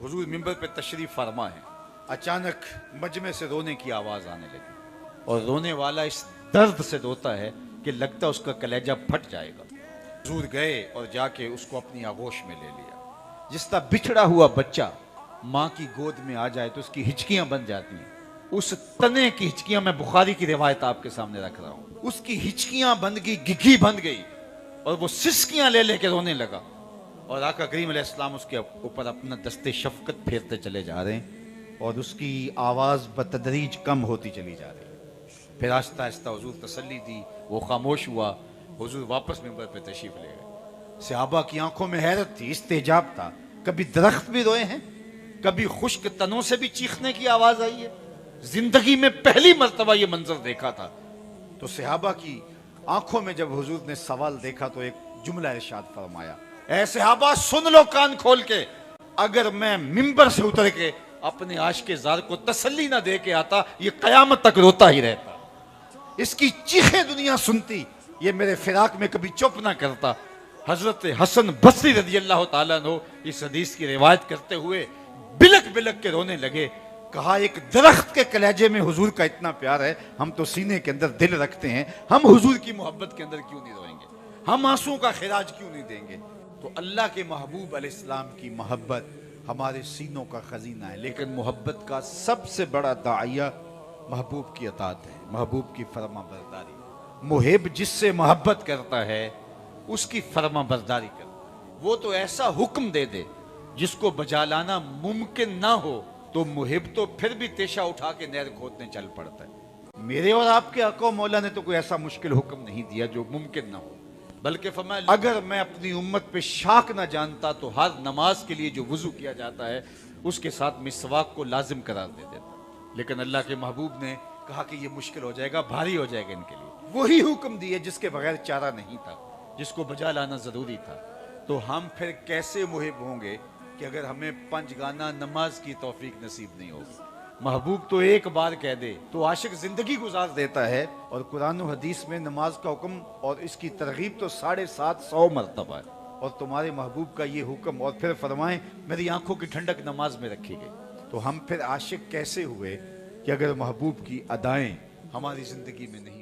हुजूर मिंबर पे तशरीफ फरमा है, अचानक मजमे से रोने की आवाज आने लगी और रोने वाला इस दर्द से रोता है कि लगता उसका कलेजा फट जाएगा। हुजूर गए और जाके उसको अपनी आगोश में ले लिया। जिस तरह बिछड़ा हुआ बच्चा माँ की गोद में आ जाए तो उसकी हिचकियां बन जाती हैं, उस तने की हिचकियां, मैं बुखारी की रिवायत आपके सामने रख रहा हूं, उसकी हिचकियां बन गई, गिघी बन गई और वो सिसकियां ले लेके रोने लगा। और आका करीम अलैहिस्सलाम उसके ऊपर अपना दस्ते शफकत फेरते चले जा रहे हैं और उसकी आवाज़ बतदरीज कम होती चली जा रही है। फिर आहिस्ता आहिस्ता हुजूर तसल्ली दी, वो खामोश हुआ, हुजूर वापस मिंबर पे तशरीफ ले गए। सहाबा की आंखों में हैरत थी, इस्तेजाब था। कभी दरख्त भी रोए हैं, कभी खुश्क तनों से भी चीखने की आवाज आई है। जिंदगी में पहली मर्तबा ये मंजर देखा था। तो सहाबा की आंखों में जब हुजूर ने सवाल देखा तो एक जुमला इरशाद फरमाया, ऐ सहाबा सुन लो कान खोल के, अगर मैं मिंबर से उतर के अपने आशिक़े ज़ार को तसल्ली ना दे के आता, ये कयामत तक रोता ही रहता। इसकी चीखें दुनिया सुनती, ये मेरे फिराक में कभी चुप ना करता। हजरत हसन बसरी रज़ी अल्लाह ताला अन्हु इस हदीस की रिवायत करते हुए बिलक बिलक के रोने लगे। कहा, एक दरख्त के कलेजे में हुजूर का इतना प्यार है, हम तो सीने के अंदर दिल रखते हैं, हम हुजूर की मोहब्बत के अंदर क्यों नहीं रोएंगे, हम आंसुओं का खिराज क्यों नहीं देंगे। तो अल्लाह के महबूब अलैहिस्सलाम की मोहब्बत हमारे सीनों का खजीना है, लेकिन मोहब्बत का सबसे बड़ा दाइया महबूब की अताअत है, महबूब की फरमा बरदारी। मुहिब जिससे मोहब्बत करता है उसकी फरमा बरदारी कर, वो तो ऐसा हुक्म दे दे जिसको बजा लाना मुमकिन ना हो तो मुहिब तो फिर भी तेशा उठा के नहर खोदने चल पड़ता है। मेरे और आपके आका मौला ने तो कोई ऐसा मुश्किल हुक्म नहीं दिया जो मुमकिन ना हो, बल्कि फरमाया अगर मैं अपनी उम्मत पे शाक ना जानता तो हर नमाज के लिए जो वुजू किया जाता है उसके साथ मिसवाक को लाजिम करार दे देता। लेकिन अल्लाह के महबूब ने कहा कि ये मुश्किल हो जाएगा, भारी हो जाएगा इनके लिए। वही हुक्म दिए जिसके बगैर चारा नहीं था, जिसको बजा लाना जरूरी था। तो हम फिर कैसे मुहिब होंगे कि अगर हमें पंजगाना नमाज की तौफीक नसीब नहीं होगी। महबूब तो एक बार कह दे तो आशिक जिंदगी गुजार देता है। और कुरान और हदीस में नमाज का हुक्म और इसकी तरगीब तो 750 मरतबा है, और तुम्हारे महबूब का ये हुक्म, और फिर फरमाएं मेरी आंखों की ठंडक नमाज में रखी गई। तो हम फिर आशिक कैसे हुए कि अगर महबूब की अदाएं हमारी जिंदगी में नहीं